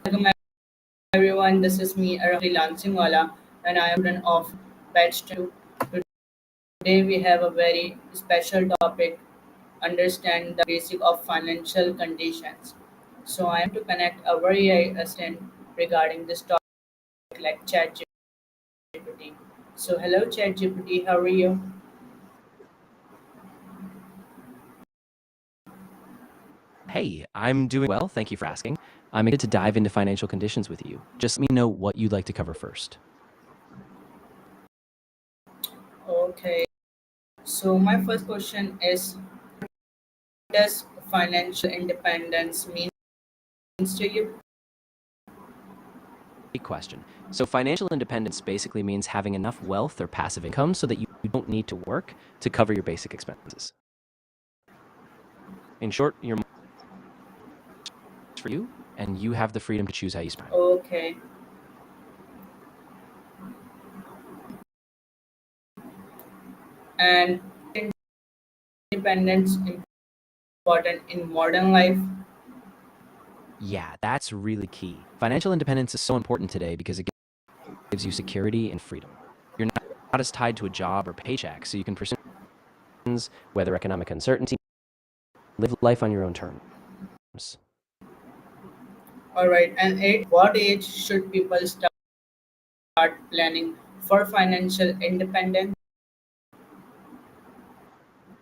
Welcome everyone, this is me, a freelancing wala, and I am a student of Batch 2. Today we have a very special topic, understand the basic of financial conditions. So I am to connect a very assistant regarding this topic like ChatGPT. So hello ChatGPT, how are you? Hey, I'm doing well. Thank you for asking. I'm excited to dive into financial conditions with you. Just let me know what you'd like to cover first. Okay. So my first question is, does financial independence means to you? Great question. So, financial independence basically means having enough wealth or passive income so that you don't need to work to cover your basic expenses. In short, your money is for you, and you have the freedom to choose how you spend it. Okay. And independence important in modern life? Yeah, that's really key. Financial independence is so important today because it gives you security and freedom. You're not as tied to a job or paycheck, so you can pursue things, weather economic uncertainty, live life on your own terms. All right. And at what age should people start planning for financial independence?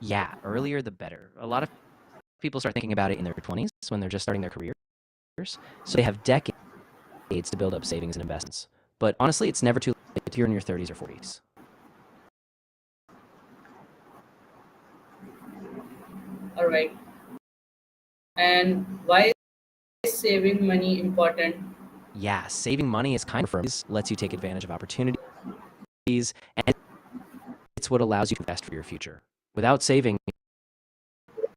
Yeah, earlier the better. A lot of people start thinking about it in their 20s when they're just starting their careers. So they have decades to build up savings and investments. But honestly, it's never too late if you're in your 30s or 40s. All right. And why is saving money important? Yeah, saving money is kind of firm. It lets you take advantage of opportunities, and it's what allows you to invest for your future. Without saving, it's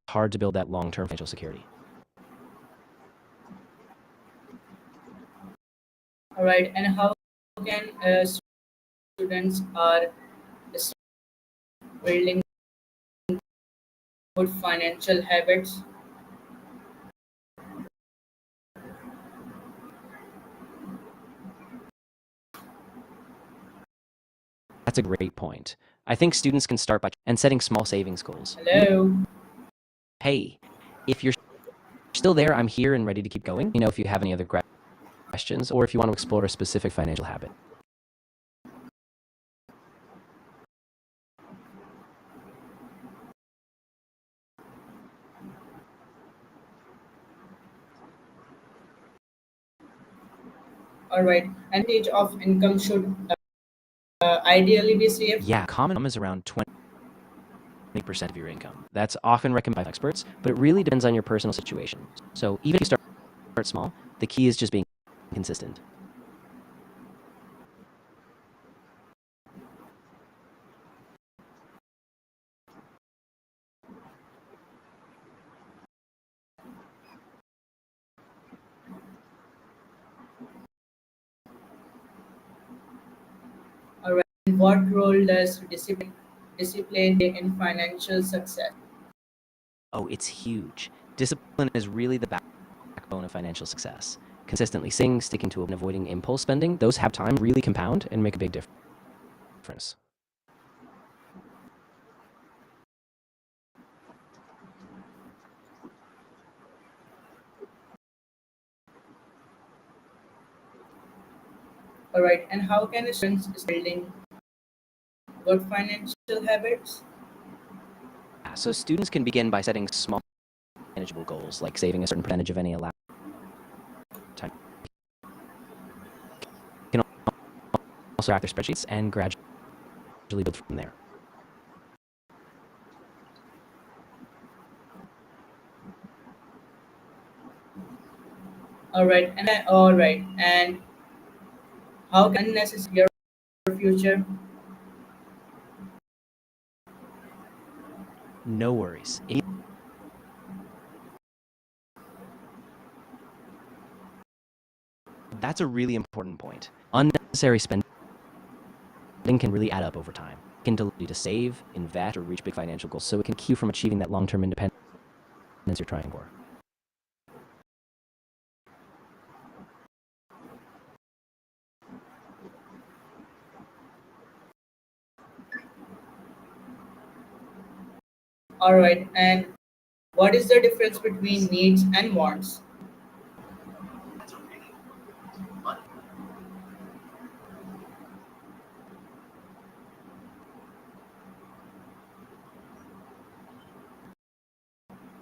hard to build that long-term financial security. All right. And how can students are building good financial habits? That's a great point. I think students can start by and setting small savings goals. Hello. Hey, if you're still there, I'm here and ready to keep going. If you have any other questions or if you want to explore a specific financial habit. All right. And age of income should ideally be saved. Yeah, common income is around 20% of your income. That's often recommended by experts, but it really depends on your personal situation. So even if you start small, the key is just being consistent. All right. And what role does discipline play in financial success? Oh, it's huge. Discipline is really the backbone of financial success. Consistently saving, sticking to it, and avoiding impulse spending, those have time really compound and make a big difference. All right. And how can students building good financial habits? Yeah, so students can begin by setting small manageable goals, like saving a certain percentage of any allowed time. You can also track their spreadsheets and gradually build from there. All right. And how can unnecessary your future? No worries. That's a really important point. Unnecessary spending can really add up over time. It can delay you to save, invest, or reach big financial goals, so it can keep you from achieving that long-term independence you're trying for. All right, and what is the difference between needs and wants?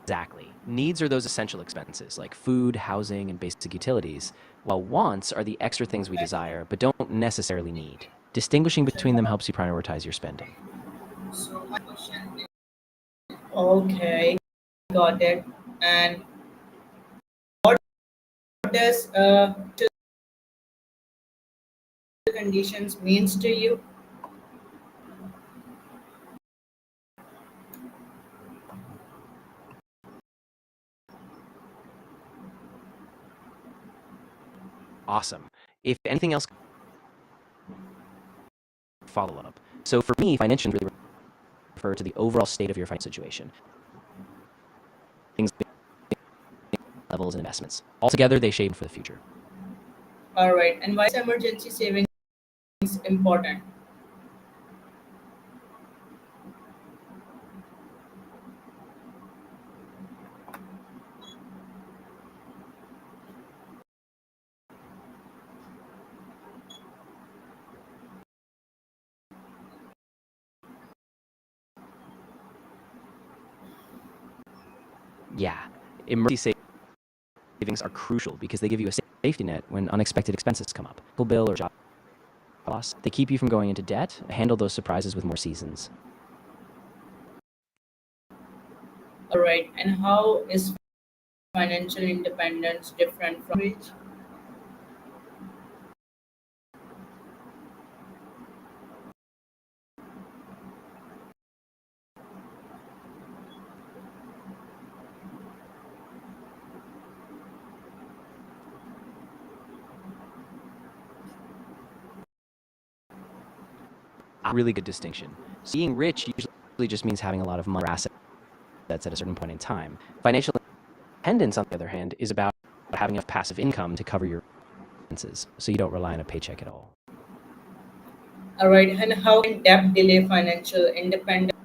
Exactly. Needs are those essential expenses like food, housing, and basic utilities, while wants are the extra things we desire but don't necessarily need. Distinguishing between them helps you prioritize your spending. So my question is, okay, got it. And what does conditions means to you? Awesome. If anything else, follow up. So for me, financial really refer to the overall state of your financial situation. Things, levels, and investments. Altogether, they shape for the future. All right, and why is emergency savings important? Yeah, emergency savings are crucial because they give you a safety net when unexpected expenses come up. Bill or job loss. They keep you from going into debt, handle those surprises with more seasons. All right, and how is financial independence different from rich? A really good distinction. So being rich usually just means having a lot of money or assets at a certain point in time. Financial independence, on the other hand, is about having enough passive income to cover your expenses, so you don't rely on a paycheck at all. All right, and how can debt delay financial independence?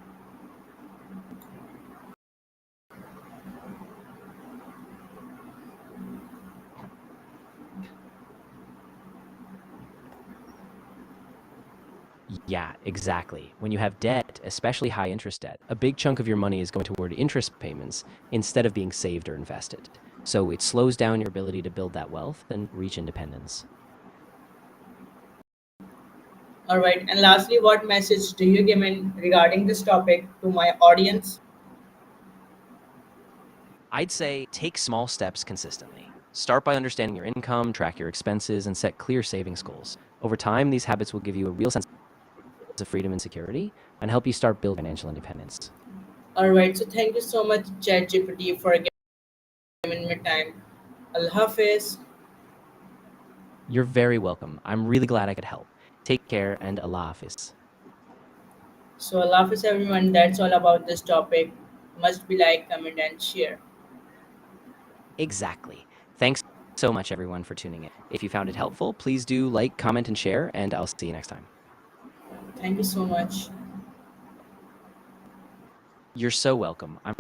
Yeah, exactly. When you have debt, especially high interest debt, a big chunk of your money is going toward interest payments instead of being saved or invested. So it slows down your ability to build that wealth and reach independence. All right, and lastly, what message do you give in regarding this topic to my audience? I'd say take small steps consistently. Start by understanding your income, track your expenses, and set clear savings goals. Over time, these habits will give you a real sense of freedom and security and help you start building financial independence. All right, so thank you so much, ChatGPT, for giving me time. Allah Hafiz. You're very welcome. I'm really glad I could help. Take care and Allah Hafiz. So Allah Hafiz, everyone. That's all about this topic. Must be like, comment, and share. Exactly. Thanks so much, everyone, for tuning in. If you found it helpful, please do like, comment, and share, and I'll see you next time. Thank you so much. You're so welcome. I'm